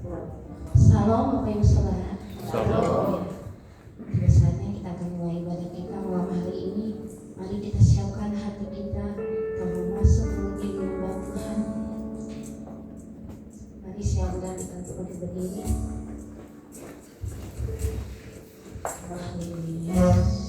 Salam Bapak Ibu Saudara. Salam. Biasanya kita akan mulai ibadah kita malam hari ini. Mari kita siapkan hati kita untuk masuk menuju nyembah Tuhan. Mari siapkan kita untuk berdiri. Haleluya.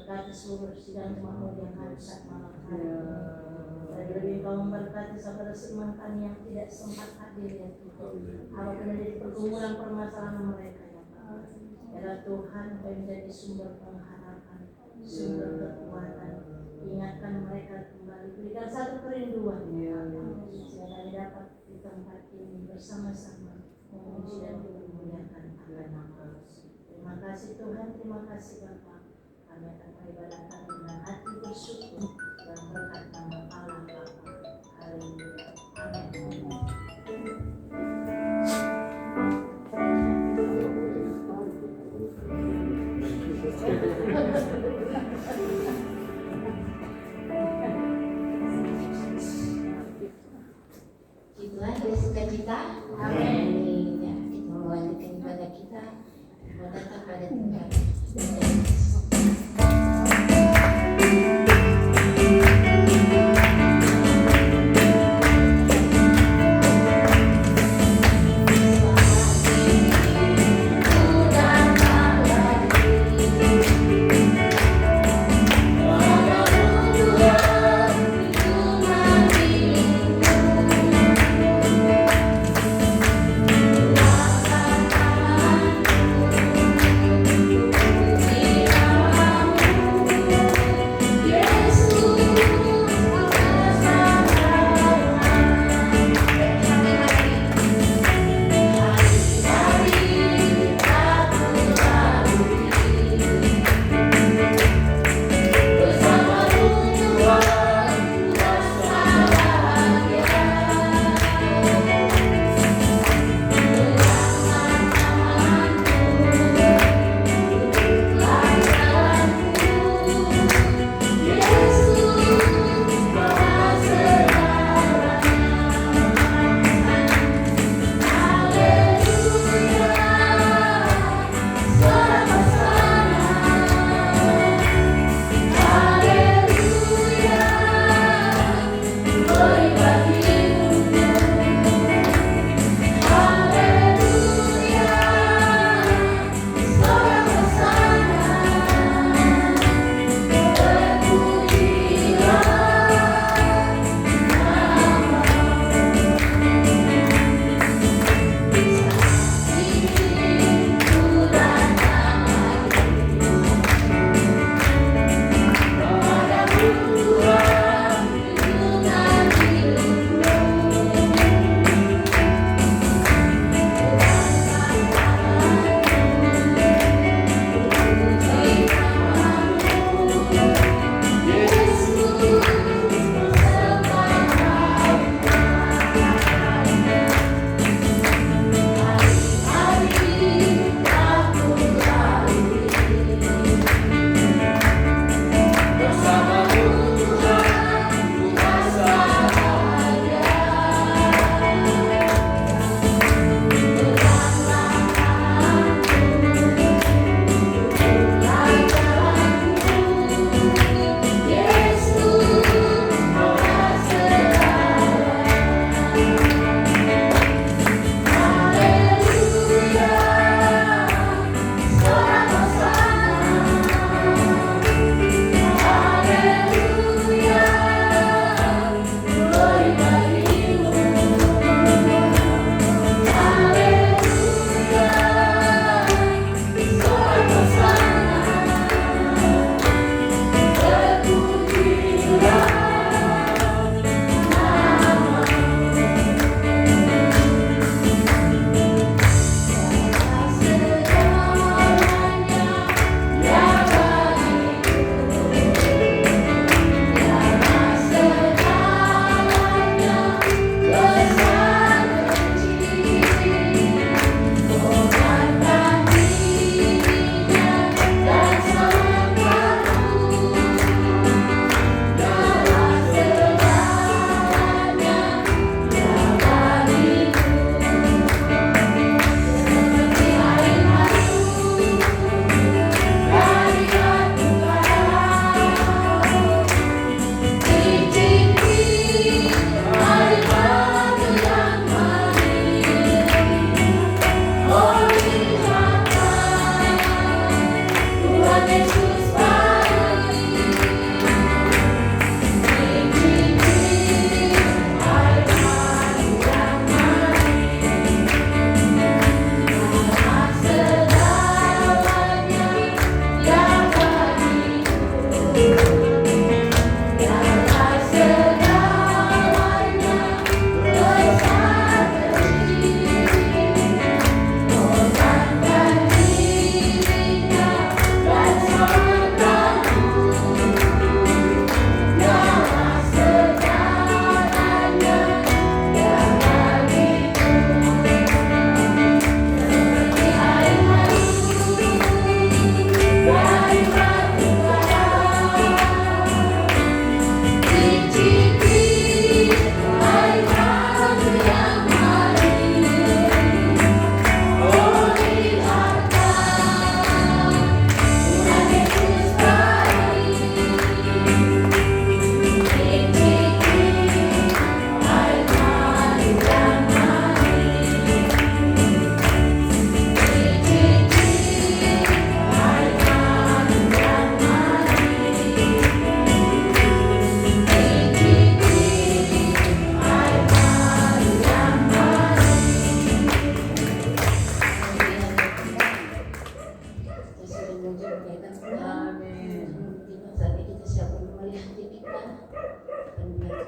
Berkati seluruh sidang jemaat yang hadir malam hari ini. Dan lebih kau memberkati saudara seiman kami yang tidak sempat hadir ya Tuhan. Allah menjadi pergumulan permasalahan mereka ya Bapa. Ya Tuhan, kau menjadi sumber pengharapan, sumber kekuatan. Ingatkan mereka kembali, berikan satu kerinduan ya Bapa, sehingga kami dapat di tempat ini bersama-sama memuji dan memuliakan Allah nama. Terima kasih Tuhan, terima kasih Bapa. Kami akan mengibadah dengan hati bersyukur dan berkat nama Allah Bapa. Haleluya. Amin. Tuhan kita sukacita. Amin. Ya, kita melanjutkan ibadah kita. Kita datang pada tempat.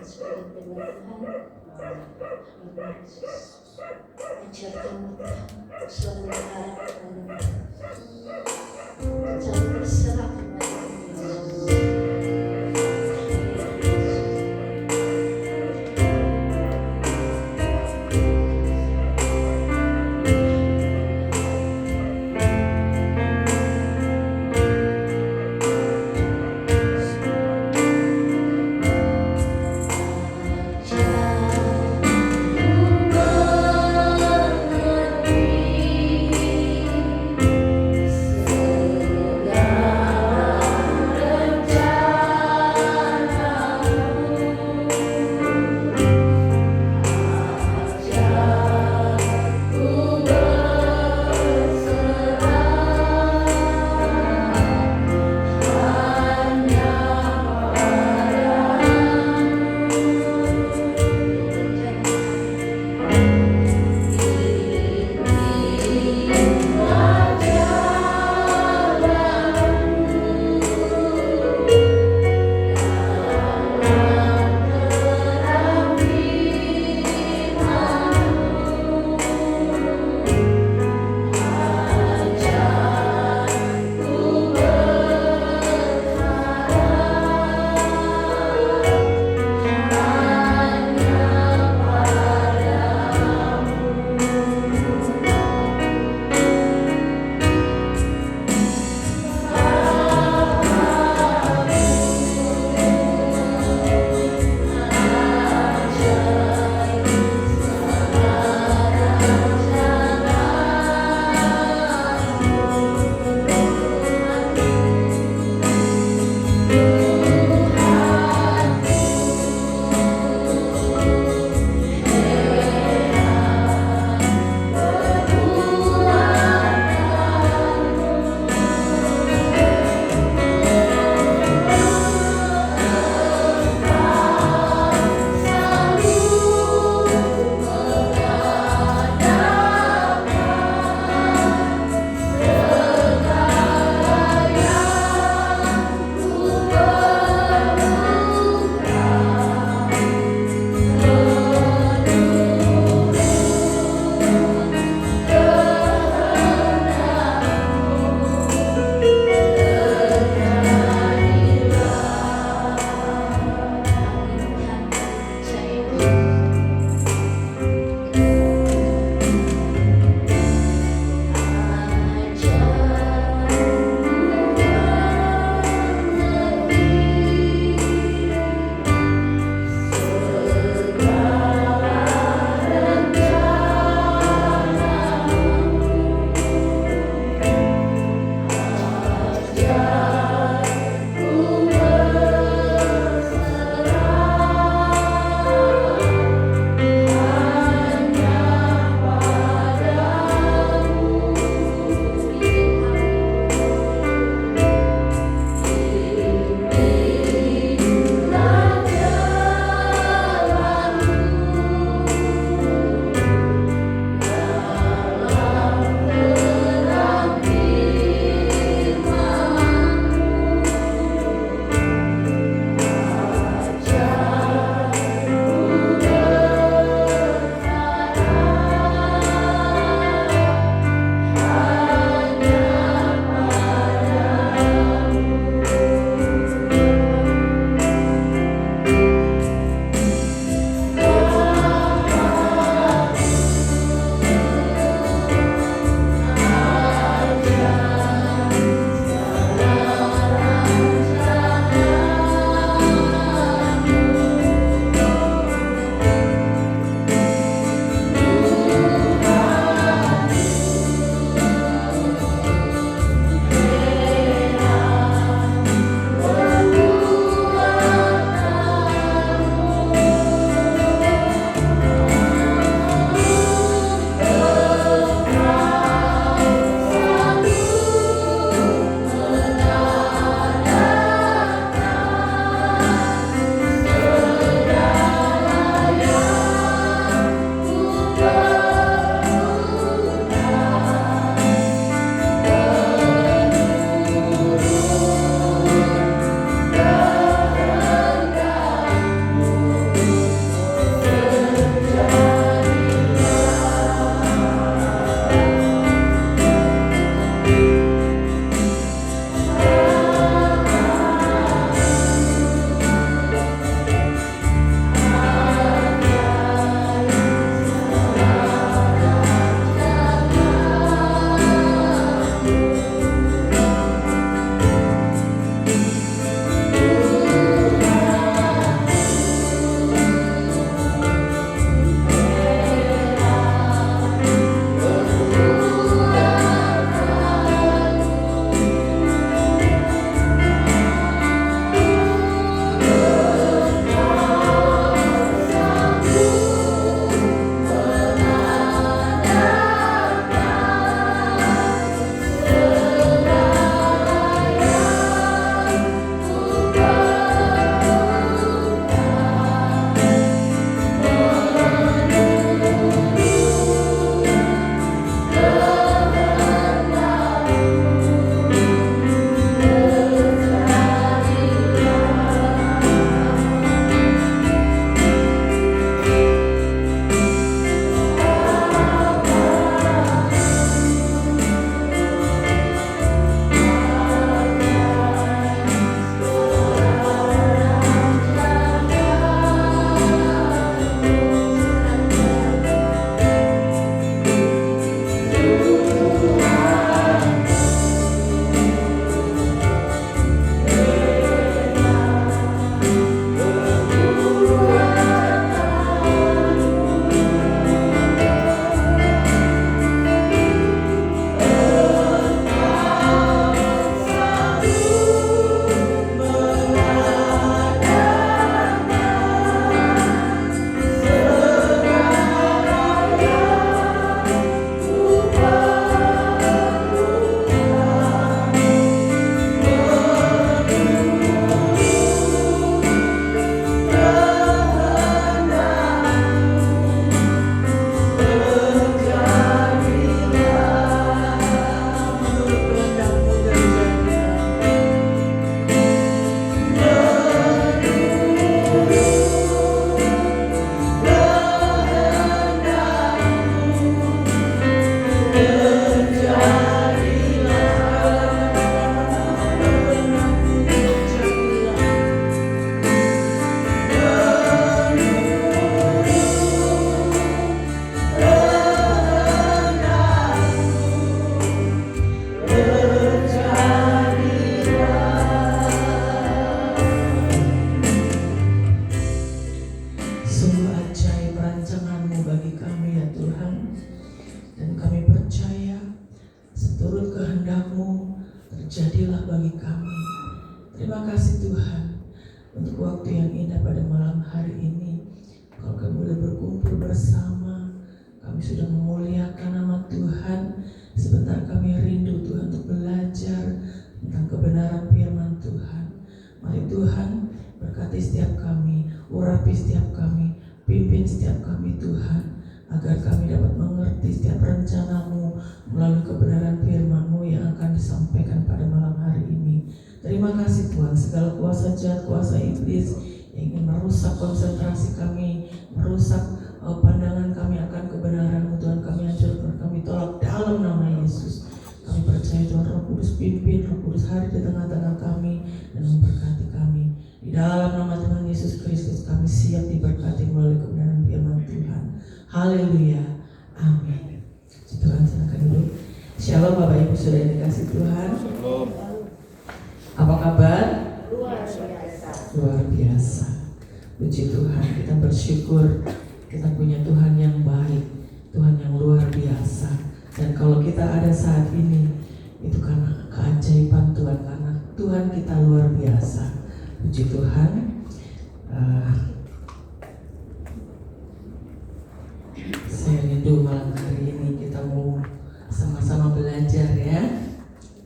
sebagai firman Tuhan. Firman Yesus. Ajar kami Tuhan, selalu berharap kepada-Mu. Selalu berserah kepada-Mu Yesus. Segala jadilah bagi kami. Terima kasih Tuhan untuk waktu yang indah pada malam hari ini. Kalau kami boleh berkumpul bersama, kami sudah memuliakan nama Tuhan. Sebentar kami rindu Tuhan untuk belajar tentang kebenaran firman Tuhan. Mari Tuhan berkati setiap kami, urapi setiap kami, pimpin setiap kami Tuhan, agar kami dapat mengerti setiap rencana-Mu melalui kebenaran firman-Mu yang akan disampaikan pada malam hari ini. Terima kasih Tuhan, segala kuasa jahat, kuasa iblis yang ingin merusak konsentrasi kami, merusak pandangan kami akan kebenaran-Mu Tuhan, kami hancurkan, kami tolak dalam nama Yesus. Kami percaya Tuhan Roh Kudus pimpin, Roh Kudus hadir di tengah-tengah kami dan memberkati kami. Di dalam nama Tuhan Yesus Kristus kami siap diberkati melalui kebenaran firman Tuhan. Haleluya, amin. Tuhan silakan duduk. Shalom Bapak Ibu sudah dikasih Tuhan. Apa kabar? Luar biasa. Puji Tuhan, kita bersyukur kita punya Tuhan yang baik, Tuhan yang luar biasa. Dan kalau kita ada saat ini, itu karena keajaiban Tuhan, karena Tuhan kita luar biasa. Puji Tuhan. Saya rindu malam hari ini kita mau sama-sama belajar ya.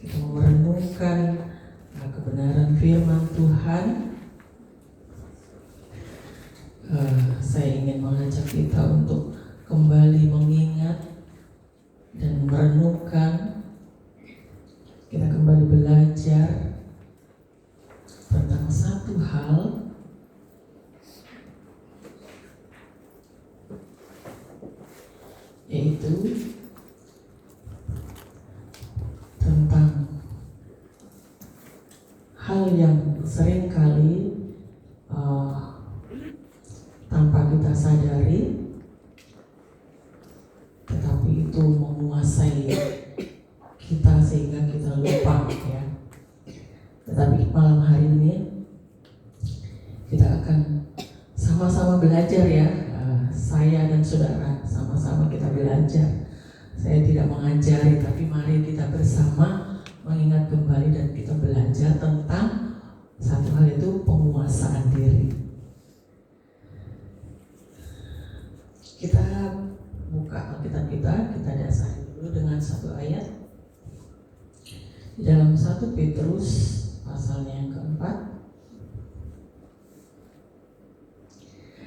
Kita mau merenungkan kebenaran firman Tuhan. Saya ingin mengajak kita untuk kembali mengingat dan merenungkan. Kita kembali belajar tentang satu hal, yaitu tentang hal yang seringkali tanpa kita sadari, tetapi itu menguasai kita sehingga kita lupa ya. Tetapi malam hari ini kita akan sama-sama belajar ya. Saya dan saudara sama-sama kita belajar. Saya tidak mengajari, tapi mari kita bersama mengingat kembali dan kita belajar tentang satu hal, itu penguasaan diri. Kita buka Alkitab kita dasari dulu dengan satu ayat di dalam 1 Petrus pasalnya yang keempat.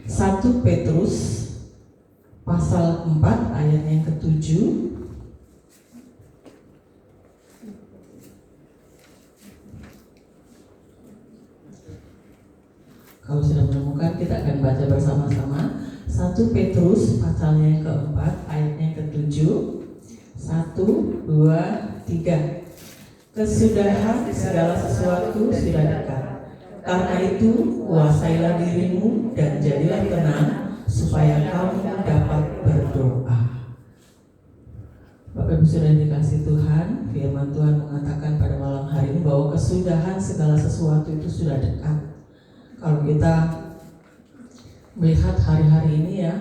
1 Petrus pasal 4 ayat yang ke-7. Kalau sudah menemukan, kita akan baca bersama-sama. 1 Petrus pasalnya yang keempat ayatnya yang ke-7. 1, 2, 3. Kesudahan segala sesuatu sudah dekat. Karena itu kuasailah dirimu dan jadilah tenang, supaya kamu dapat berdoa. Bapak Ibu sudah dikasih Tuhan, firman Tuhan mengatakan pada malam hari ini bahwa kesudahan segala sesuatu itu sudah dekat. Kalau kita melihat hari-hari ini ya,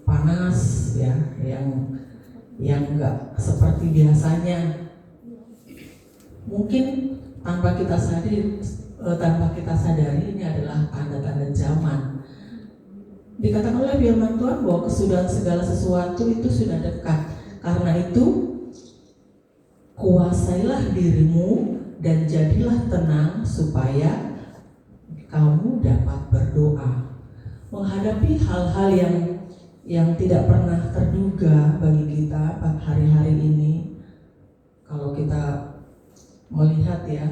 panas ya, yang enggak seperti biasanya. Mungkin tanpa kita sadari ini adalah tanda-tanda zaman. Dikatakan oleh firman Tuhan bahwa kesudahan segala sesuatu itu sudah dekat. Karena itu kuasailah dirimu dan jadilah tenang supaya kamu dapat berdoa. Menghadapi hal-hal yang tidak pernah terduga bagi kita pada hari-hari ini. Kalau kita melihat ya,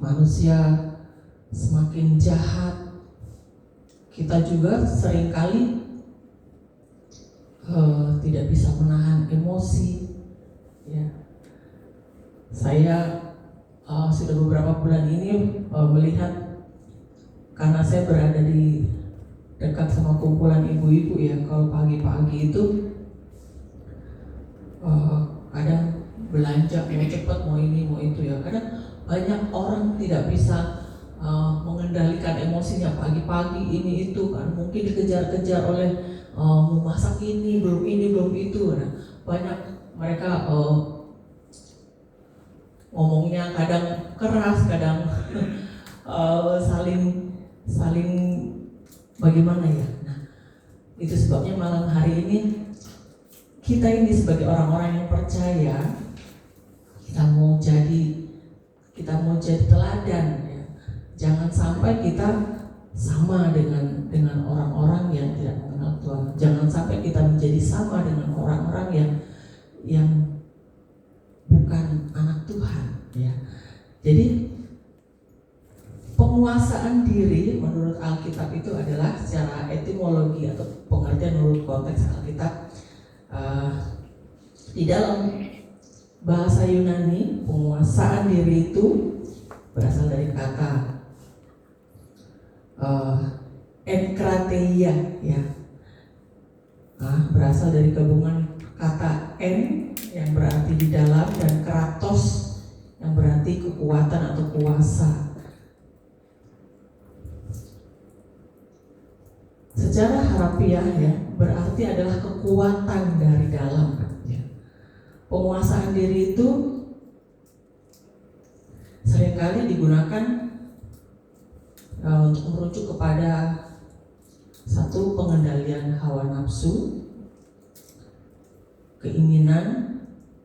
manusia semakin jahat. Kita juga seringkali tidak bisa menahan emosi ya. Saya sudah beberapa bulan ini melihat, karena saya berada di dekat sama kumpulan ibu-ibu ya. Kalau pagi-pagi itu kadang belanja mau cepat, mau ini mau itu ya. Kadang banyak orang tidak bisa mengendalikan emosinya pagi-pagi ini itu kan, mungkin dikejar-kejar oleh memasak ini belum itu. Nah, banyak mereka ngomongnya kadang keras, kadang saling bagaimana ya. Nah, itu sebabnya malam hari ini kita ini sebagai orang-orang yang percaya, kita mau jadi teladan ya. Jangan sampai kita sama dengan orang-orang yang tidak mengenal Tuhan. Jangan sampai kita menjadi sama dengan orang-orang yang bukan anak Tuhan ya. Jadi penguasaan diri menurut Alkitab itu adalah secara etimologi atau pengertian menurut konteks Alkitab, di dalam bahasa Yunani penguasaan diri itu berasal dari kata enkrateia ya, berasal dari gabungan kata en yang berarti di dalam dan kratos yang berarti kekuatan atau kuasa. Secara harfiah ya berarti adalah kekuatan dari dalam ya. Penguasaan diri itu seringkali digunakan untuk merujuk kepada satu pengendalian hawa nafsu, keinginan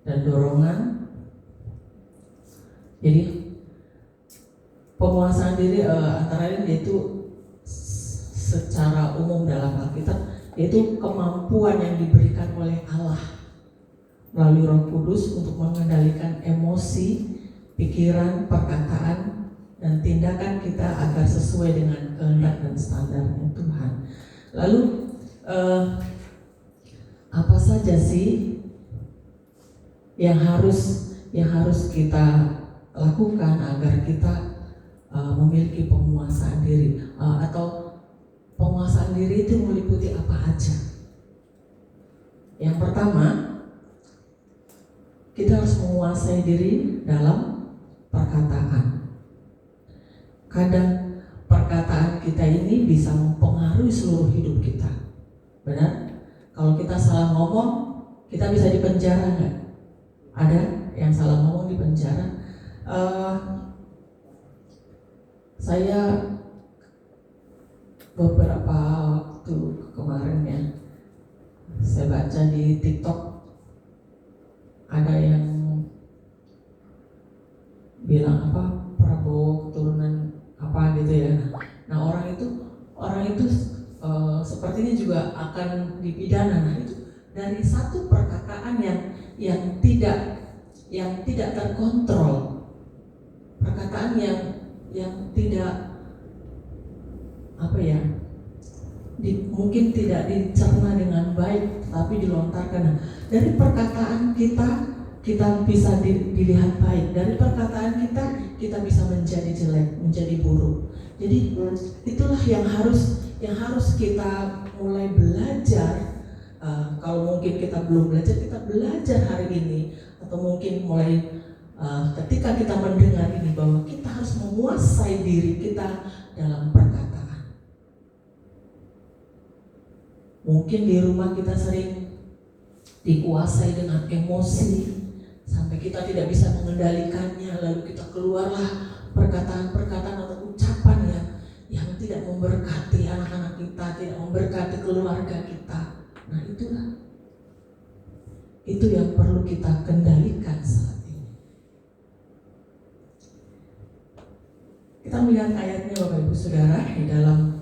dan dorongan. Jadi penguasaan diri antara lain yaitu secara umum dalam Alkitab yaitu kemampuan yang diberikan oleh Allah melalui Roh Kudus untuk mengendalikan emosi, pikiran, perkataan, dan tindakan kita agar sesuai dengan kehendak dan standarnya Tuhan. Lalu apa saja sih yang harus kita lakukan agar kita memiliki penguasaan diri, atau penguasaan diri itu meliputi apa aja? Yang pertama, kita harus menguasai diri dalam perkataan. Kadang perkataan kita ini bisa mempengaruhi seluruh hidup kita. Benar? Kalau kita salah ngomong, kita bisa dipenjara nggak? Ada yang salah ngomong di penjara. Saya beberapa waktu kemarin ya, saya baca di TikTok ada yang bilang apa Prabowo keturunan apa gitu ya. Nah orang itu sepertinya juga akan dipidana. Nah itu dari satu perkataan yang tidak terkontrol, perkataan yang tidak mungkin tidak dicerna dengan baik, tapi dilontarkan. Nah, dari perkataan kita bisa dilihat baik. Dari perkataan kita bisa menjadi jelek, menjadi buruk. Jadi itulah yang harus kita mulai belajar. Kalau mungkin kita belum belajar, kita belajar hari ini, atau mungkin mulai ketika kita mendengar ini bahwa kita harus menguasai diri kita dalam perkataan. Mungkin di rumah kita sering dikuasai dengan emosi sampai kita tidak bisa mengendalikannya, lalu kita keluarlah perkataan-perkataan atau ucapan yang tidak memberkati anak-anak kita, tidak memberkati keluarga kita. Nah itu yang perlu kita kendalikan saat ini. Kita melihat ayatnya Bapak Ibu Saudara di dalam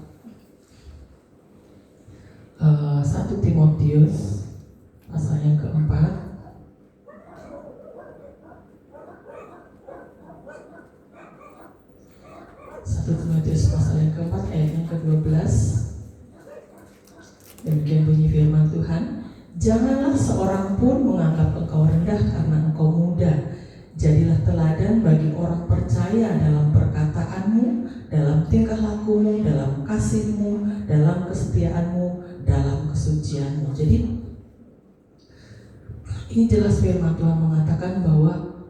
1 Timotius pasal yang keempat. 1 Timotius pasal yang keempat ayat yang ke-12. Demikian bunyi firman Tuhan, janganlah seorang pun menganggap engkau rendah karena engkau muda. Jadilah teladan bagi orang percaya dalam perkataanmu, dalam tingkah lakumu, dalam kasihmu, dalam kesetiaanmu, dalam kesucianmu. Jadi ini jelas firman Tuhan mengatakan bahwa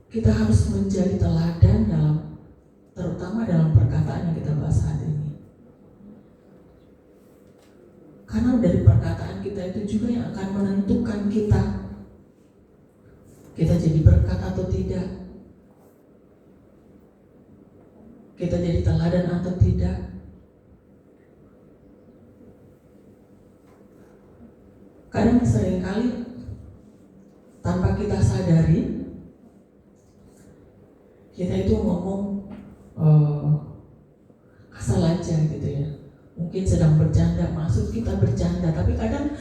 kita harus menjadi teladan terutama dalam perkataan yang kita bahas hari ini. Karena dari perkataan kita itu juga yang akan menentukan kita jadi berkat atau tidak. kita jadi teladan atau tidak. Kadang seringkali tanpa kita sadari, kita itu ngomong asal aja gitu ya. Mungkin sedang bercanda, maksud kita bercanda, tapi kadang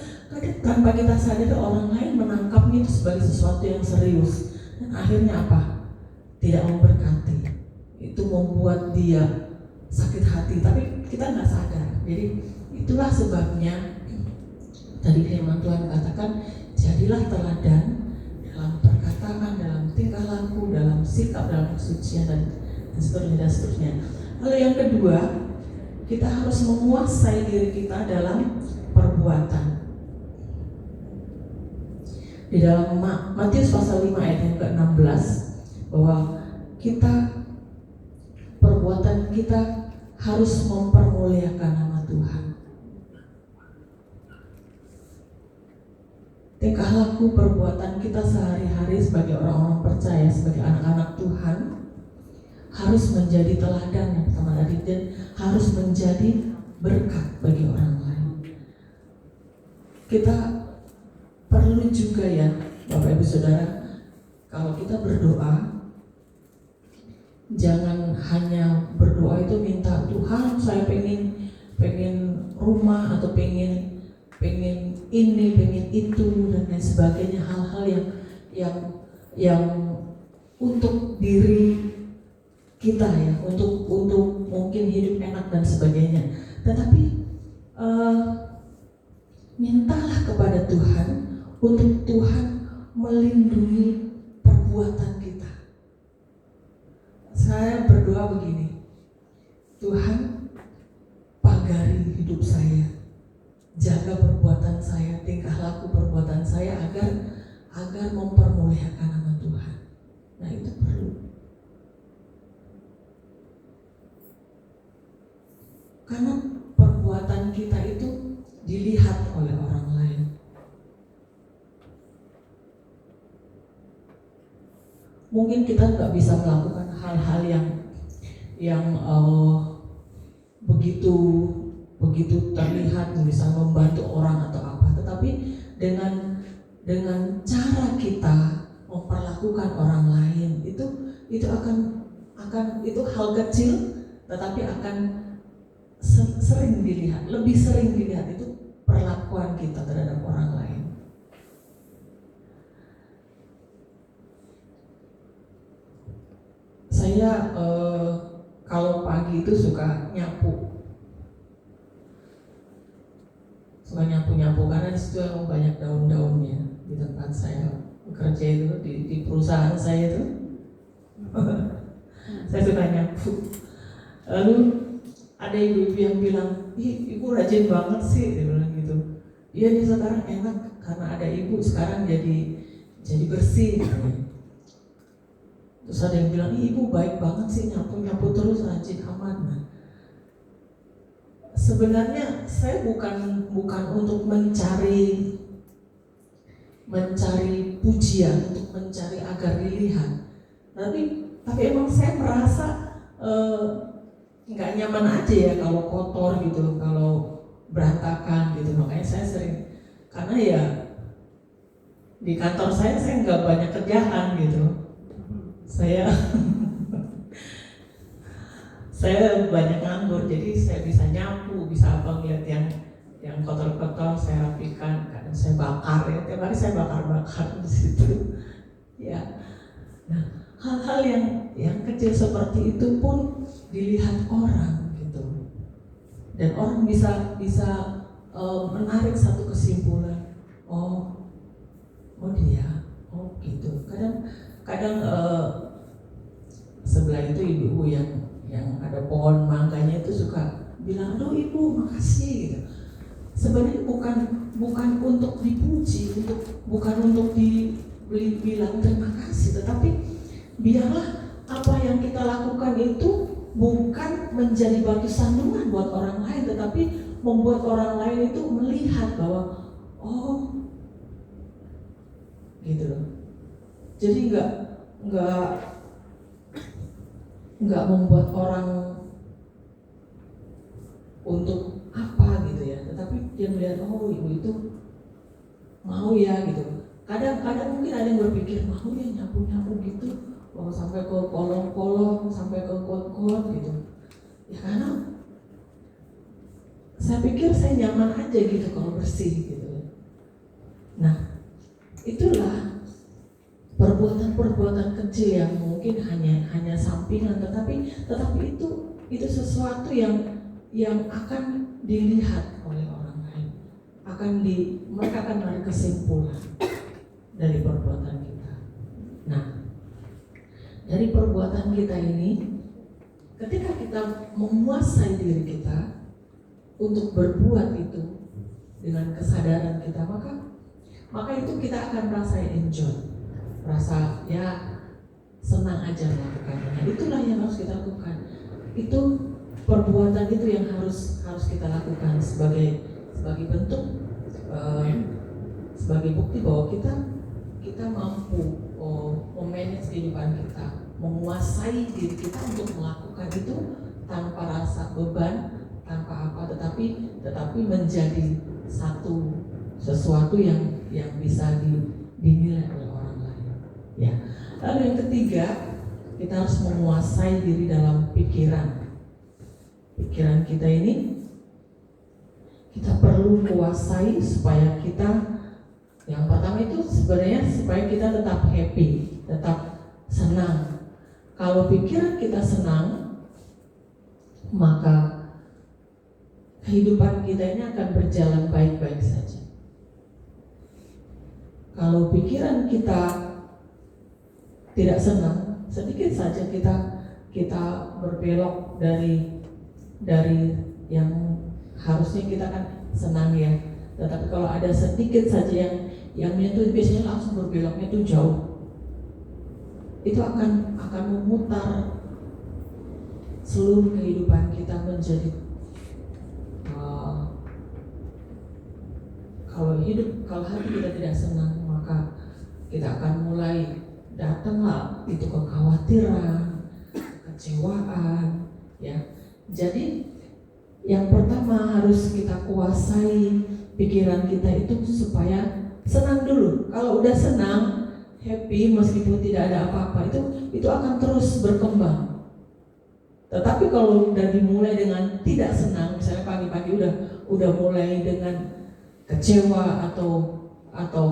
tanpa kita sadari orang lain menangkapnya itu sebagai sesuatu yang serius, dan akhirnya apa? Tidak memberkati. Itu membuat dia sakit hati, tapi kita nggak sadar. Jadi itulah sebabnya tadi firman Tuhan katakan, jadilah teladan dalam perkataan, dalam tingkah laku, dalam sikap, dalam kesucian, dan seterusnya. Lalu yang kedua, kita harus menguasai diri kita dalam perbuatan. Di dalam Matius pasal 5 ayat yang ke-16, bahwa perbuatan kita harus mempermuliakan nama Tuhan. Tingkah laku perbuatan kita sehari-hari sebagai orang-orang percaya, sebagai anak-anak Tuhan, harus menjadi teladan yang pertama tadi, dan harus menjadi berkat bagi orang lain. Kita perlu juga ya, Bapak Ibu Saudara, kalau kita berdoa, jangan hanya berdoa itu minta, Tuhan saya pengen rumah, atau pengen ini, pengen itu, dan lain sebagainya, hal-hal yang untuk diri kita ya, untuk mungkin hidup enak dan sebagainya. Tetapi mintalah kepada Tuhan untuk Tuhan melindungi perbuatan kita. Saya berdoa begini, Tuhan pagari hidup saya, jaga perbuatan saya, tingkah laku perbuatan saya agar mempermuliakan nama Tuhan. Nah, itu perlu. Karena perbuatan kita itu dilihat oleh orang lain. Mungkin kita nggak bisa melakukan hal-hal yang begitu terlihat, bisa membantu orang atau apa. Tetapi dengan cara kita memperlakukan orang lain, itu akan itu hal kecil, tetapi akan sering dilihat, lebih sering dilihat itu perlakuan kita terhadap orang lain. Saya kalau pagi itu suka nyapu karena di situ emang banyak daun-daunnya di tempat saya bekerja itu, di perusahaan saya itu. Saya suka nyapu. Lalu ada ibu-ibu yang bilang, ih ibu rajin banget sih, dia bilang gitu. Iya nih sekarang enak karena ada ibu, sekarang jadi bersih. Terus ada yang bilang, ih ibu baik banget sih, nyapu terus, rajin amat. Nah, sebenarnya saya bukan untuk mencari pujian, untuk mencari agar dilihat. Tapi emang saya merasa nggak nyaman aja ya kalau kotor gitu, kalau berantakan gitu. Makanya saya sering, karena ya di kantor saya nggak banyak kerjaan gitu. Saya banyak nganggur, jadi saya bisa nyapu, bisa apa, ngeliat yang kotor-kotor saya rapikan, kadang saya bakar ya, tiap hari saya bakar di situ. Ya, nah hal-hal yang kecil seperti itu pun dilihat orang gitu, dan orang bisa menarik satu kesimpulan, oh dia, oh gitu. Kadang sebelah itu ibu-ibu yang ada pohon mangganya itu suka bilang, aduh ibu makasih gitu. Sebenarnya bukan untuk dipuji, bukan untuk dibilang terima kasih, tetapi biarlah apa yang kita lakukan itu bukan menjadi batu sandungan buat orang lain, tetapi membuat orang lain itu melihat bahwa oh gitu loh. Jadi nggak membuat orang untuk apa gitu ya, tetapi dia melihat oh ibu itu mau ya gitu. Kadang-kadang mungkin ada yang berpikir mau ya nyapu-nyapu gitu, mau sampai ke kolong-kolong, sampai ke got-got gitu. Ya karena saya pikir saya nyaman aja gitu kalau bersih gitu. Nah, itulah perbuatan-perbuatan kecil yang mungkin hanya sampingan, tetapi itu sesuatu yang akan dilihat oleh orang lain, mereka akan menarik kesimpulan dari perbuatan kita. Nah, dari perbuatan kita ini, ketika kita menguasai diri kita untuk berbuat itu dengan kesadaran kita, maka itu kita akan merasa enjoy, merasa ya senang aja melakukannya. Nah, itulah yang harus kita lakukan. Itu perbuatan itu yang harus kita lakukan sebagai bentuk sebagai bukti bahwa kita mampu memanage kehidupan kita, menguasai diri kita untuk melakukan itu tanpa rasa beban, tanpa apa, tetapi menjadi sesuatu yang bisa dinilai oleh orang lain. Ya. Lalu yang ketiga, kita harus menguasai diri dalam pikiran. Pikiran kita ini kita perlu kuasai supaya kita, yang pertama itu sebenarnya supaya kita tetap happy, tetap senang. Kalau pikiran kita senang, maka kehidupan kita ini akan berjalan baik-baik saja. Kalau pikiran kita tidak senang, sedikit saja kita berbelok dari yang harusnya kita kan senang ya. Tetapi kalau ada sedikit saja yang menyentuh, biasanya langsung berbeloknya itu jauh. Itu akan memutar seluruh kehidupan kita menjadi kalau hati kita tidak senang, maka kita akan mulai datanglah itu kekhawatiran, kekecewaan, ya. Jadi yang pertama harus kita kuasai pikiran kita itu supaya senang dulu. Kalau udah senang, happy meskipun tidak ada apa-apa, itu akan terus berkembang. Tetapi kalau udah dimulai dengan tidak senang, misalnya pagi-pagi udah mulai dengan kecewa atau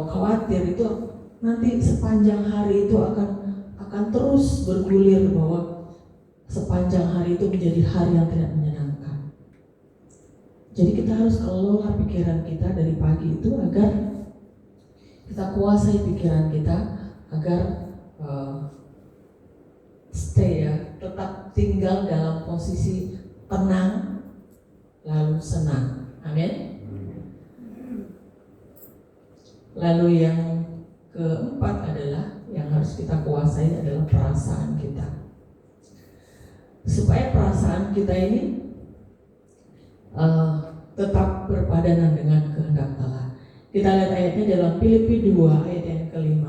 khawatir, itu nanti sepanjang hari itu akan terus bergulir bahwa sepanjang hari itu menjadi hari yang tidak menyenangkan. Jadi kita harus kelola pikiran kita dari pagi itu agar kita kuasai pikiran kita agar tetap tinggal dalam posisi tenang lalu senang. Amin. Lalu yang keempat adalah yang harus kita kuasai adalah perasaan kita. Supaya perasaan kita ini tetap berpadanan dengan kehendak Allah. Kita lihat ayatnya dalam Filipi 2 ayat yang ke-5.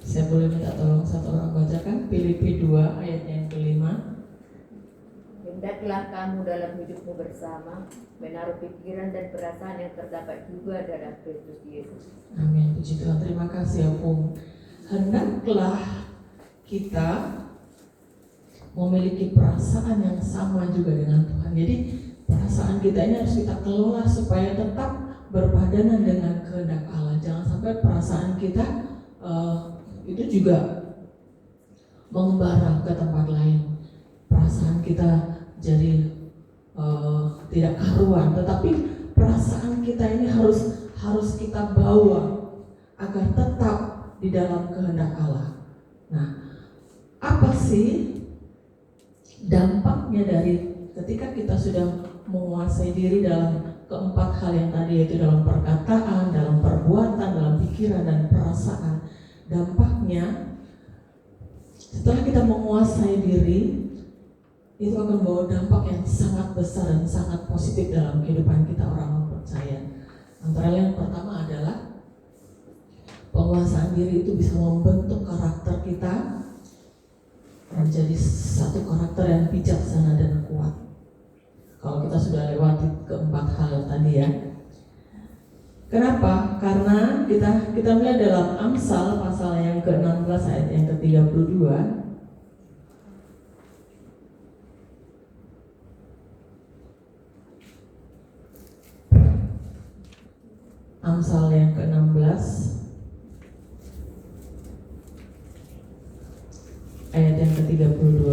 Saya boleh minta tolong satu orang bacakan Filipi 2 ayat yang ke-5. Hendaklah kamu dalam hidupmu bersama menaruh pikiran dan perasaan yang terdapat juga dalam Kristus Yesus. Amin. Puji Tuhan. Terima kasih ya Pung. Hendaklah kita memiliki perasaan yang sama juga dengan Tuhan. Jadi perasaan kita ini harus kita kelola supaya tetap berpadanan dengan kehendak Allah. Jangan sampai perasaan kita itu juga mengembara ke tempat lain. Perasaan kita jadi tidak karuan, tetapi perasaan kita ini harus kita bawa agar tetap di dalam kehendak Allah. Nah, apa sih dampaknya dari ketika kita sudah menguasai diri dalam keempat hal yang tadi, yaitu dalam perkataan, dalam perbuatan, dalam pikiran dan perasaan? Dampaknya setelah kita menguasai diri, itu akan membawa dampak yang sangat besar dan sangat positif dalam kehidupan kita orang percaya. Antara lain yang pertama adalah penguasaan diri itu bisa membentuk karakter kita menjadi satu karakter yang bijaksana dan kuat. Kalau kita sudah lewati keempat hal tadi ya. Kenapa? Karena kita melihat dalam Amsal pasal yang ke-16 ayat yang ke-32. Amsal yang ke-16 ayat yang ke-32.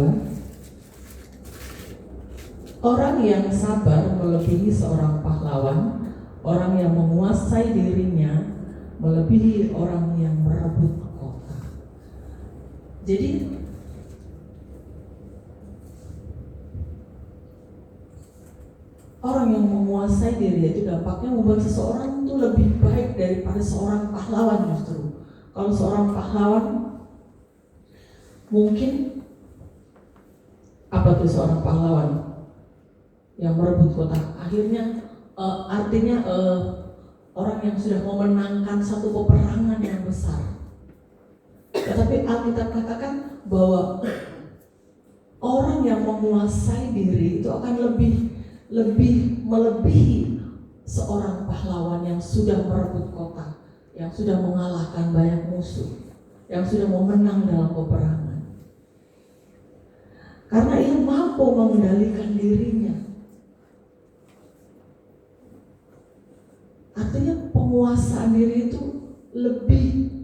Orang yang sabar melebihi seorang pahlawan, orang yang menguasai dirinya melebihi orang yang merebut kota. Jadi orang yang menguasai diri itu dampaknya membuat seseorang itu lebih baik daripada seorang pahlawan justru. Kalau seorang pahlawan mungkin apa tuh seorang pahlawan yang merebut kota? Artinya orang yang sudah memenangkan satu peperangan yang besar. Tetapi Alkitab katakan bahwa orang yang menguasai diri itu akan lebih melebihi seorang pahlawan yang sudah merebut kota, yang sudah mengalahkan banyak musuh, yang sudah memenang dalam peperangan. Karena ia mampu mengendalikan dirinya. Artinya penguasaan diri itu lebih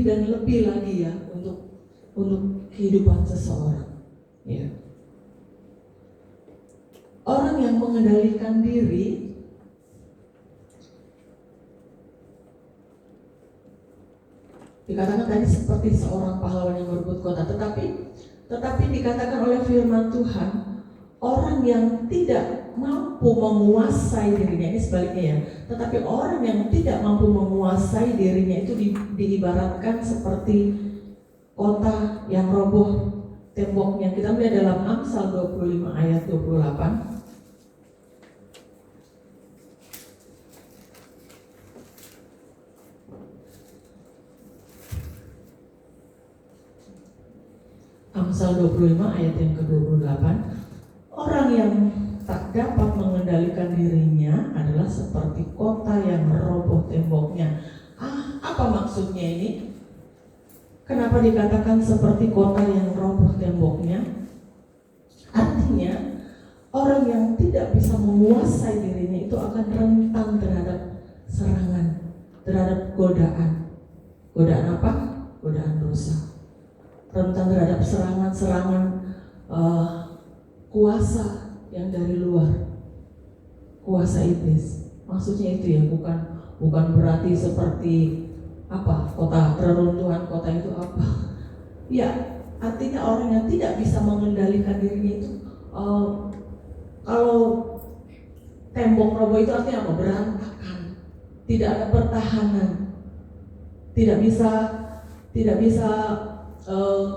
dan lebih lagi ya untuk kehidupan seseorang. Ya. Orang yang mengendalikan diri dikatakan tadi seperti seorang pahlawan yang merebut kota, tetapi dikatakan oleh firman Tuhan, orang yang tidak mampu menguasai dirinya, ini sebaliknya ya, tetapi orang yang tidak mampu menguasai dirinya itu diibaratkan seperti kota yang roboh temboknya. Kita melihat dalam Amsal 25 ayat 28. Amsal 25 ayat yang ke-28. Orang yang tak dapat mengendalikan dirinya adalah seperti kota yang roboh temboknya. Apa maksudnya ini? Kenapa dikatakan seperti kota yang roboh temboknya? Artinya orang yang tidak bisa menguasai dirinya itu akan rentan terhadap serangan, terhadap godaan. Godaan apa? Godaan dosa. Rentan terhadap serangan-serangan kuasa yang dari luar, kuasa iblis. Maksudnya itu ya, bukan berarti seperti apa kota reruntuhan kota itu apa? Ya, artinya orang yang tidak bisa mengendalikan dirinya itu kalau tembok roboh itu artinya apa? Berantakan, tidak ada pertahanan, tidak bisa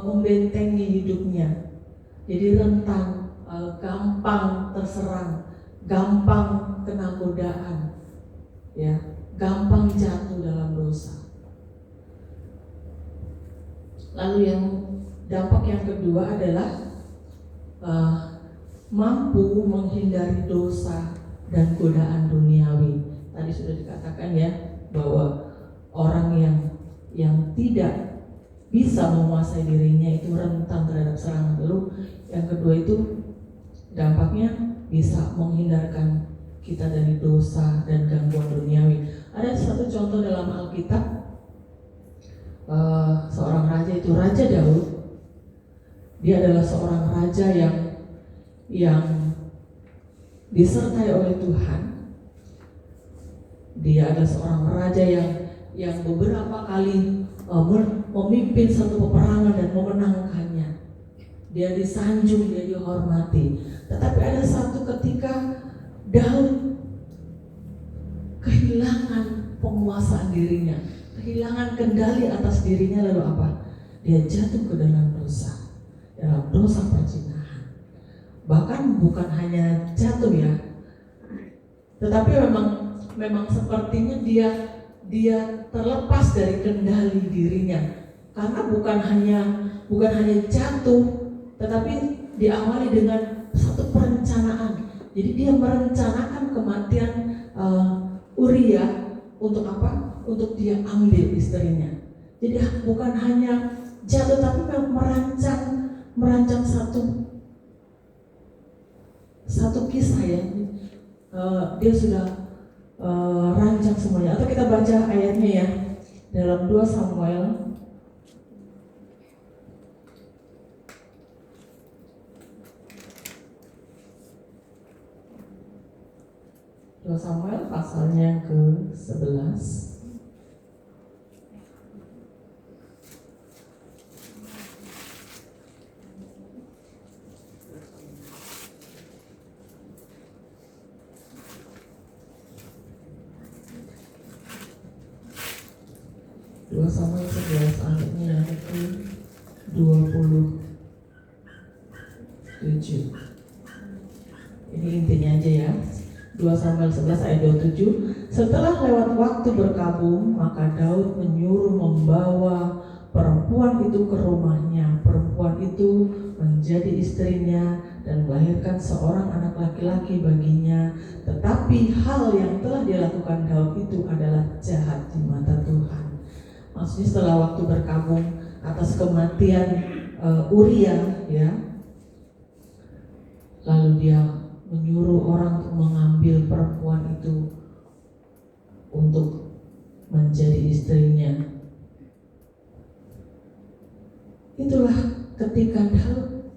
membentengi hidupnya. Jadi rentan, gampang terserang, gampang kena godaan, ya, gampang jatuh dalam dosa. Lalu yang dampak yang kedua adalah mampu menghindari dosa dan godaan duniawi. Tadi sudah dikatakan ya bahwa orang yang tidak bisa menguasai dirinya itu rentan terhadap serangan. Lalu yang kedua itu dampaknya bisa menghindarkan kita dari dosa dan gangguan duniawi. Ada satu contoh dalam Alkitab, seorang raja itu Raja Daud. Dia adalah seorang raja yang disertai oleh Tuhan. Dia adalah seorang raja yang beberapa kali memimpin satu peperangan dan memenangkannya. Dia disanjung, dia dihormati. Tetapi ada satu ketika Daud kehilangan penguasaan dirinya, kehilangan kendali atas dirinya. Lalu apa? Dia jatuh ke dalam dosa perzinahan. Bahkan bukan hanya jatuh ya, tetapi memang sepertinya dia terlepas dari kendali dirinya, karena bukan hanya jatuh, tetapi diawali dengan satu perencanaan. Jadi dia merencanakan kematian Uria untuk apa? Untuk dia ambil istrinya. Jadi bukan hanya jatuh, tapi merancang satu kisah ya. Dia sudah rancang semuanya. Atau kita baca ayatnya ya, dalam 2 Samuel pasalnya yang ke-11. Dua Samuel 11 ayatnya yang ke-27. Ini intinya aja ya. 2 Samuel 11 ayat 27. Setelah lewat waktu berkabung, maka Daud menyuruh membawa perempuan itu ke rumahnya. Perempuan itu menjadi istrinya dan melahirkan seorang anak laki-laki baginya. Tetapi hal yang telah dilakukan Daud itu adalah jahat di mata Tuhan. Maksudnya setelah waktu berkabung atas kematian Uria ya, lalu dia menyuruh orang untuk mengambil perempuan itu untuk menjadi istrinya. Itulah ketika Daud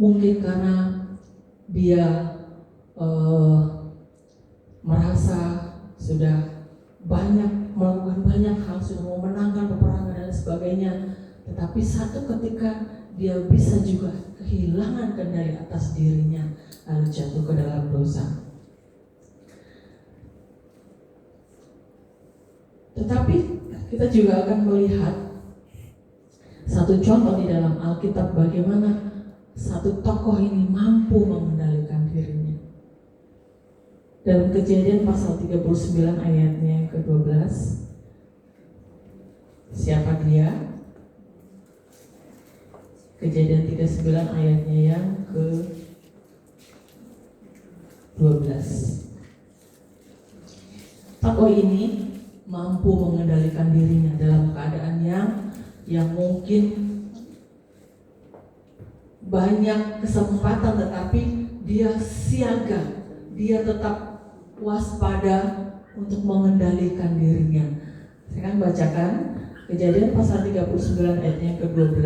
mungkin karena dia merasa sudah melakukan banyak hal, sudah memenangkan peperangan dan sebagainya, tetapi satu ketika dia bisa juga kehilangan kendali atas dirinya, lalu jatuh ke dalam dosa. Tetapi kita juga akan melihat satu contoh di dalam Alkitab bagaimana satu tokoh ini mampu mengendalikan dirinya. Dalam Kejadian pasal 39 ayatnya yang ke-12. Siapa dia? Kejadian 39 ayatnya yang ke-12. Tokoh ini mampu mengendalikan dirinya dalam keadaan yang mungkin banyak kesempatan, tetapi dia siaga, dia tetap waspada untuk mengendalikan dirinya. Saya akan bacakan Kejadian pasal 39 ayatnya yang ke-12.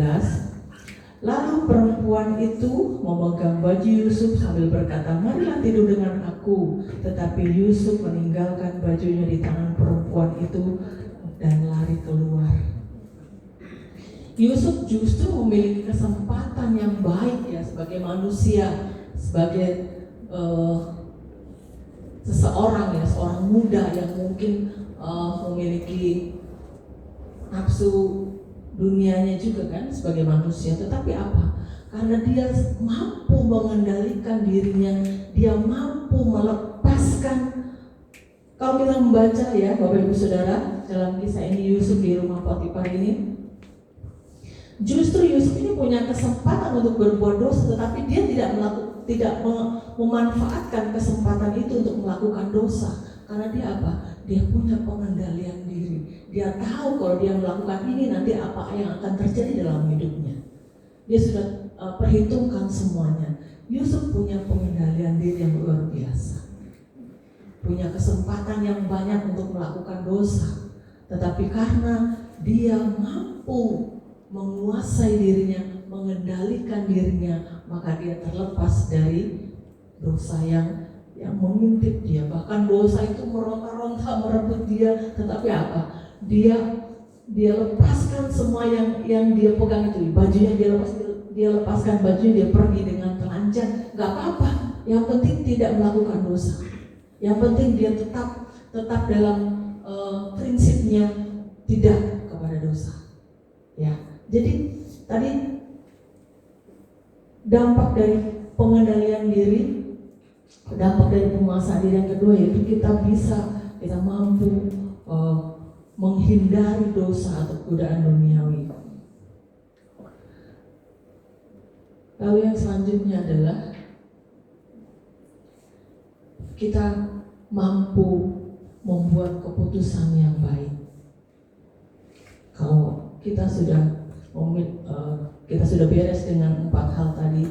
Lalu perempuan itu memegang baju Yusuf sambil berkata, "Marilah tidur dengan aku." Tetapi Yusuf meninggalkan bajunya di tangan perempuan itu dan lari keluar. Yusuf justru memiliki kesempatan yang baik ya, sebagai manusia, sebagai seorang muda yang mungkin memiliki nafsu dunianya juga kan sebagai manusia. Tetapi apa? Karena dia mampu mengendalikan dirinya, dia mampu melepaskan. Kalau kita membaca ya Bapak Ibu Saudara, dalam kisah ini Yusuf di rumah Potifar ini, justru Yusuf ini punya kesempatan untuk berbuat dosa, tetapi dia tidak memanfaatkan kesempatan itu untuk melakukan dosa. Karena dia apa? Dia punya pengendalian diri. Dia tahu kalau dia melakukan ini nanti apa yang akan terjadi dalam hidupnya. Dia sudah perhitungkan semuanya. Yusuf punya pengendalian diri yang luar biasa. Punya kesempatan yang banyak untuk melakukan dosa. Tetapi karena dia mampu menguasai dirinya, mengendalikan dirinya, maka dia terlepas dari dosa yang mengintip dia. Bahkan dosa itu meronta-ronta merebut dia, tetapi apa? Dia lepaskan semua yang dia pegang itu. Bajunya dia lepaskan bajunya, dia pergi dengan telanjang. Gak apa-apa. Yang penting tidak melakukan dosa. Yang penting dia tetap dalam prinsipnya tidak kepada dosa. Ya. Jadi tadi dampak dari pengendalian diri, dampak dari penguasaan diri yang kedua yaitu kita mampu menghindari dosa atau godaan duniawi. Lalu yang selanjutnya adalah kita mampu membuat keputusan yang baik. Kalau kita sudah beres dengan 4 hal tadi,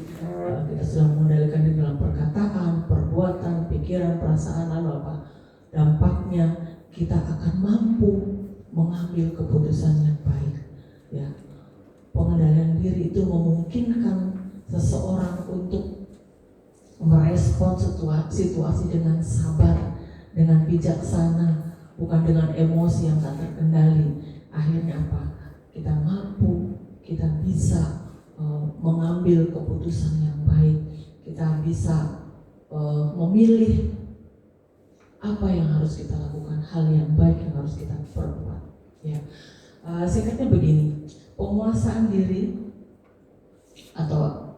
kita sudah mengendalikan diri dalam perkataan, perbuatan, pikiran, perasaan, lalu apa dampaknya, kita akan mampu mengambil keputusan yang baik. Ya, pengendalian diri itu memungkinkan seseorang untuk merespon situasi dengan sabar, dengan bijaksana, bukan dengan emosi yang tak terkendali. Akhirnya apa? Kita mampu, kita bisa mengambil keputusan yang baik. Kita bisa memilih apa yang harus kita lakukan, hal yang baik yang harus kita perbuat. Ya, singkatnya begini, penguasaan diri atau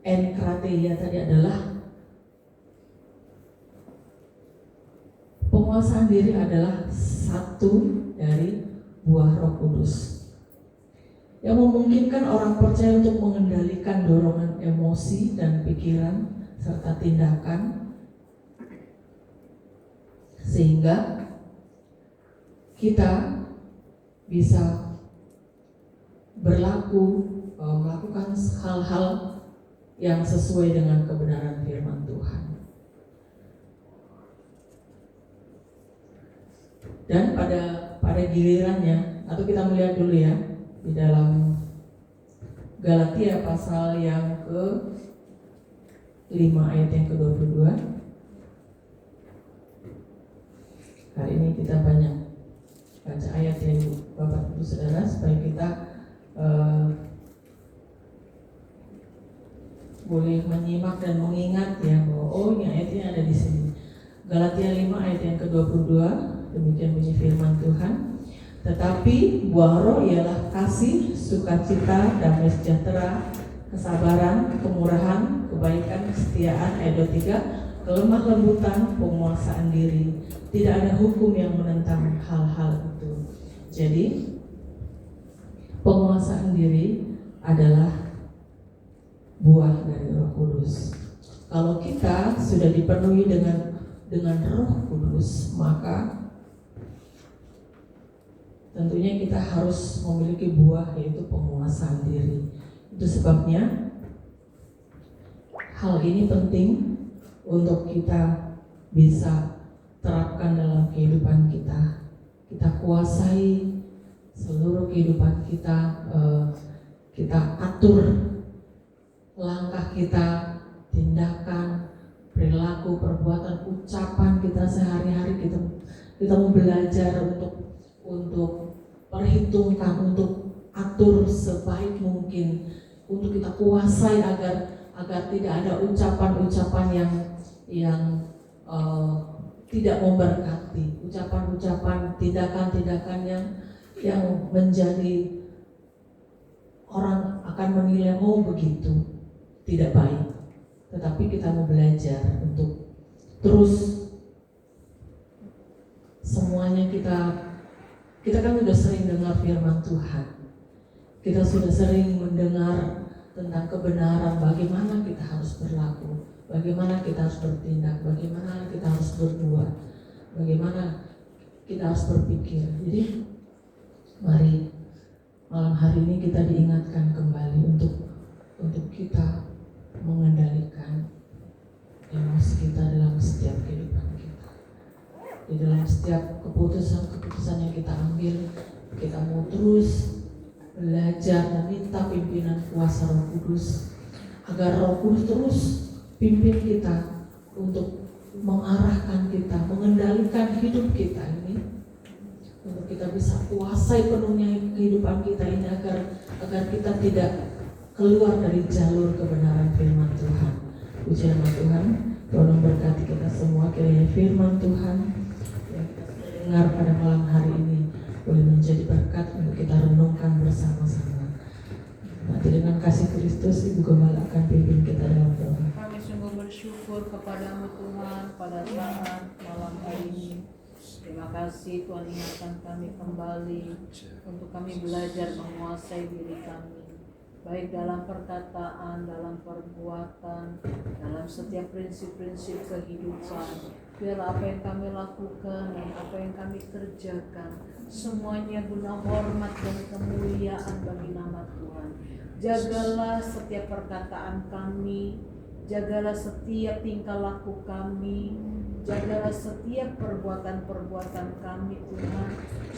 enkrateia tadi adalah penguasaan diri adalah satu dari buah Roh Kudus yang memungkinkan orang percaya untuk mengendalikan dorongan emosi dan pikiran serta tindakan sehingga kita bisa melakukan hal-hal yang sesuai dengan kebenaran firman Tuhan. Dan pada gilirannya, atau kita melihat dulu ya di dalam Galatia pasal yang ke-5 ayat yang ke-22. Hari ini kita banyak baca ayat yang Bapak Ibu Saudara supaya kita boleh menyimak dan mengingat ya bahwa ini ayatnya ada di sini. Galatia 5 ayat yang ke-22, demikian bunyi firman Tuhan. Tetapi buah roh ialah kasih, sukacita, damai sejahtera, kesabaran, kemurahan, kebaikan, kesetiaan, ayat 23, kelemah lembutan, penguasaan diri. Tidak ada hukum yang menentang hal-hal itu. Jadi penguasaan diri adalah buah dari Roh Kudus. Kalau kita sudah dipenuhi dengan Roh Kudus, maka tentunya kita harus memiliki buah yaitu penguasaan diri. Itu sebabnya hal ini penting untuk kita bisa terapkan dalam kehidupan kita. Kita kuasai seluruh kehidupan kita, kita atur langkah kita, tindakan, perilaku, perbuatan, ucapan kita sehari-hari. Kita mau belajar untuk perhitungkan, untuk atur sebaik mungkin, untuk kita kuasai agar tidak ada ucapan-ucapan yang tidak memberkati, ucapan-ucapan, tindakan-tindakan yang menjadi orang akan menilai begitu. Tidak baik, tetapi kita mau belajar untuk terus semuanya kita kan sudah sering dengar firman Tuhan, kita sudah sering mendengar tentang kebenaran, bagaimana kita harus berlaku, bagaimana kita harus bertindak, bagaimana kita harus berbuat, bagaimana kita harus berpikir. Jadi mari malam hari ini kita diingatkan kembali untuk kita mengendalikan emosi kita dalam setiap kehidupan kita. Di dalam setiap keputusan yang kita ambil, kita mau terus belajar dan minta pimpinan kuasa Roh Kudus agar Roh Kudus terus pimpin kita untuk mengarahkan kita, mengendalikan hidup kita ini, untuk kita bisa kuasai penuhnya kehidupan kita ini agar kita tidak keluar dari jalur kebenaran firman Tuhan. Puji nama Tuhan, tolong berkati kita semua, kiranya firman Tuhan yang kita dengar pada malam hari ini boleh menjadi berkat untuk kita renungkan bersama-sama. Nanti dengan kasih Kristus, Ibu Gembala akan pimpin kepadamu Tuhan pada saat malam hari ini. Terima kasih Tuhan ingatkan kami kembali untuk kami belajar menguasai diri kami, baik dalam perkataan, dalam perbuatan, dalam setiap prinsip-prinsip kehidupan. Biar apa yang kami lakukan dan apa yang kami kerjakan semuanya guna hormat dan kemuliaan bagi nama Tuhan. Jagalah setiap perkataan kami, jagalah setiap tingkah laku kami, jagalah setiap perbuatan-perbuatan kami Tuhan,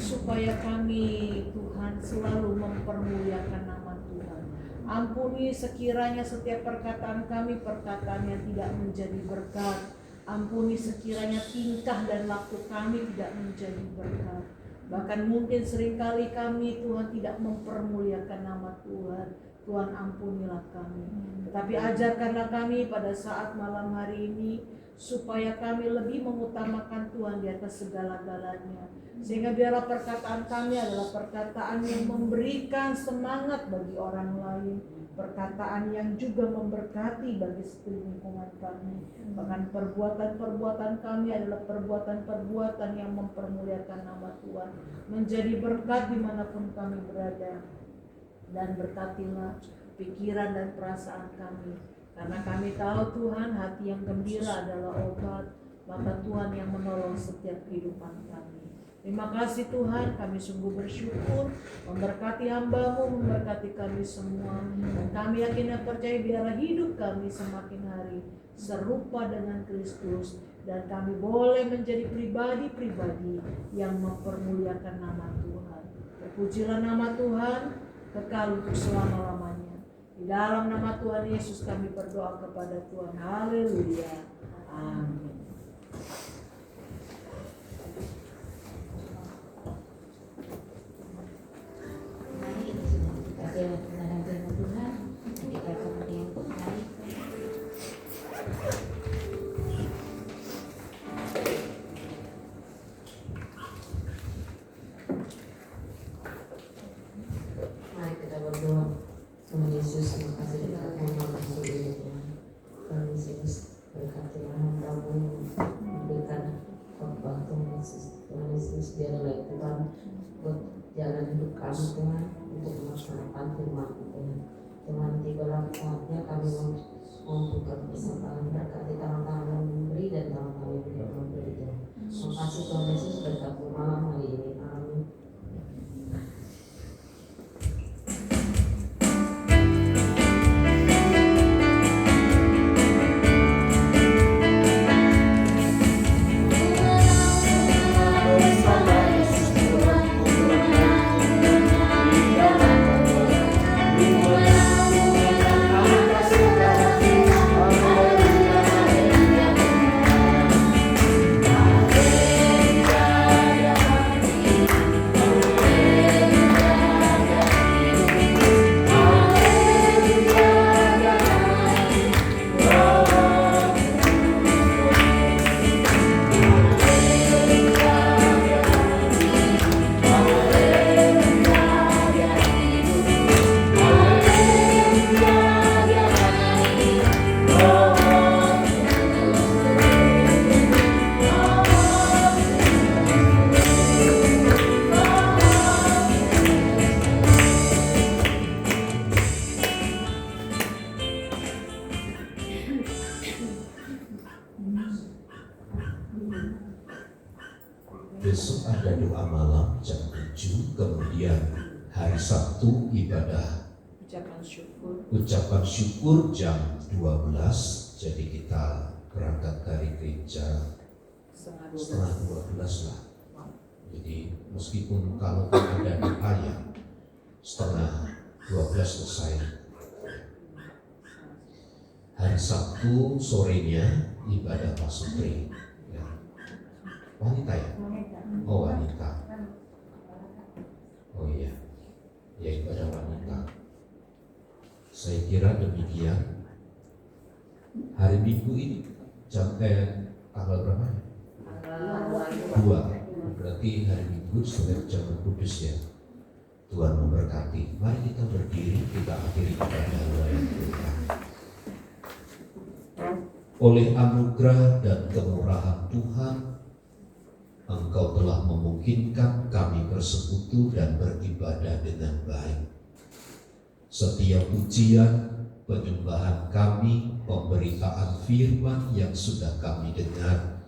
supaya kami Tuhan selalu mempermuliakan nama Tuhan. Ampuni sekiranya setiap perkataan kami, perkataan yang tidak menjadi berkat. Ampuni sekiranya tingkah dan laku kami tidak menjadi berkat. Bahkan mungkin seringkali kami Tuhan tidak mempermuliakan nama Tuhan. Tuhan ampunilah kami. Tetapi ajarkanlah kami pada saat malam hari ini, supaya kami lebih mengutamakan Tuhan di atas segala-galanya. Sehingga biarlah perkataan kami adalah perkataan yang memberikan semangat bagi orang lain, perkataan yang juga memberkati bagi sekeliling lingkungan kami. Bahkan perbuatan-perbuatan kami adalah perbuatan-perbuatan yang mempermuliakan nama Tuhan, menjadi berkat dimanapun kami berada. Dan berkatilah pikiran dan perasaan kami, karena kami tahu Tuhan hati yang gembira adalah obat, maka Tuhan yang menolong setiap kehidupan kami. Terima kasih Tuhan, kami sungguh bersyukur, memberkati hamba-Mu, memberkati kami semua, dan kami yakin dan percaya biarlah hidup kami semakin hari serupa dengan Kristus, dan kami boleh menjadi pribadi-pribadi yang mempermuliakan nama Tuhan. Terpujilah nama Tuhan kekal untuk selama-lamanya. Di dalam nama Tuhan Yesus kami berdoa kepada Tuhan. Haleluya. Amin. Mari kita sudah dikasih kebenaran firman Tuhan. Kita kemudian baik. Mari kita berdoa. Tuhan Yesus, terima kasih berkat-Mu, terima kasih Tuhan. Tuhan Yesus, berkatilah hamba-Mu, memberikan khotbah Tuhan Yesus. Tuhan Yesus, biarlah Tuhan buat jalan hidup kami Tuhan, untuk melaksanakan firman-Mu Tuhan. Tuhan, tibalah saatnya kami membuka kesempatan, berkati tangan-tangan yang memberi dan tangan-tangan yang tidak memberi Tuhan. Terima kasih Tuhan Yesus, berkat-Mu malam hari ini. Amin. Besok ada doa malam jam 7, kemudian hari Sabtu ibadah ucapan syukur jam 12. Jadi kita berangkat dari gereja setengah 12 lah. Jadi meskipun kalau ada doa yang setengah 12 selesai. Hari Sabtu sorenya ibadah pasutri. Ya. Wanita ya? Oh wanita. Oh iya. Ya ibadah wanita. Saya kira demikian. Hari Minggu ini tanggal berapa? 2. Berarti hari Minggu setelah jam kudus ya. Tuhan memberkati. Mari kita berdiri, kita akhiri ibadah yang Tuhan. Oleh anugerah dan kemurahan Tuhan, Engkau telah memungkinkan kami bersekutu dan beribadah dengan baik. Setiap pujian, penyembahan kami, pemberitaan firman yang sudah kami dengar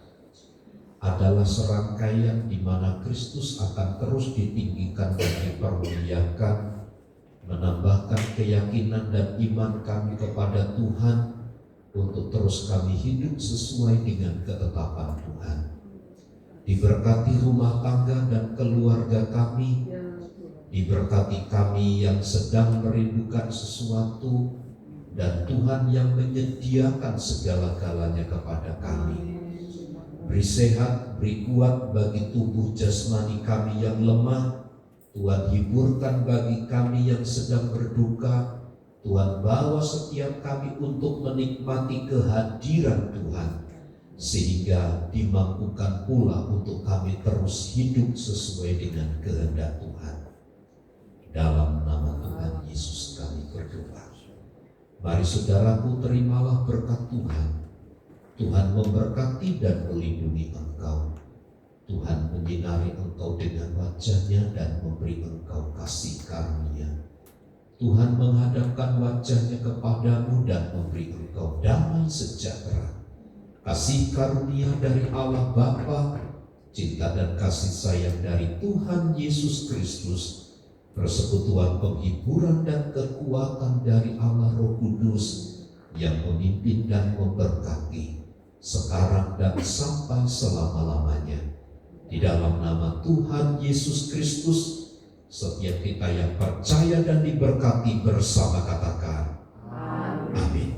adalah serangkaian di mana Kristus akan terus ditinggikan dan dipermuliakan, menambahkan keyakinan dan iman kami kepada Tuhan untuk terus kami hidup sesuai dengan ketetapan Tuhan. Diberkati rumah tangga dan keluarga kami, diberkati kami yang sedang merindukan sesuatu, dan Tuhan yang menyediakan segala-galanya kepada kami. Beri sehat, beri kuat bagi tubuh jasmani kami yang lemah. Tuhan hiburkan bagi kami yang sedang berduka. Tuhan bawa setiap kami untuk menikmati kehadiran Tuhan, sehingga dimampukan pula untuk kami terus hidup sesuai dengan kehendak Tuhan. Dalam nama Tuhan Yesus kami berdoa. Mari saudaraku, terimalah berkat Tuhan. Tuhan memberkati dan melindungi engkau. Tuhan menyinari engkau dengan wajah-Nya dan memberi engkau kasih karunia. Tuhan menghadapkan wajah-Nya kepadamu dan memberi engkau damai sejahtera. Kasih karunia dari Allah Bapa, cinta dan kasih sayang dari Tuhan Yesus Kristus, persekutuan penghiburan dan kekuatan dari Allah Roh Kudus yang memimpin dan memberkati sekarang dan sampai selama-lamanya. Di dalam nama Tuhan Yesus Kristus, setiap kita yang percaya dan diberkati bersama katakan amin.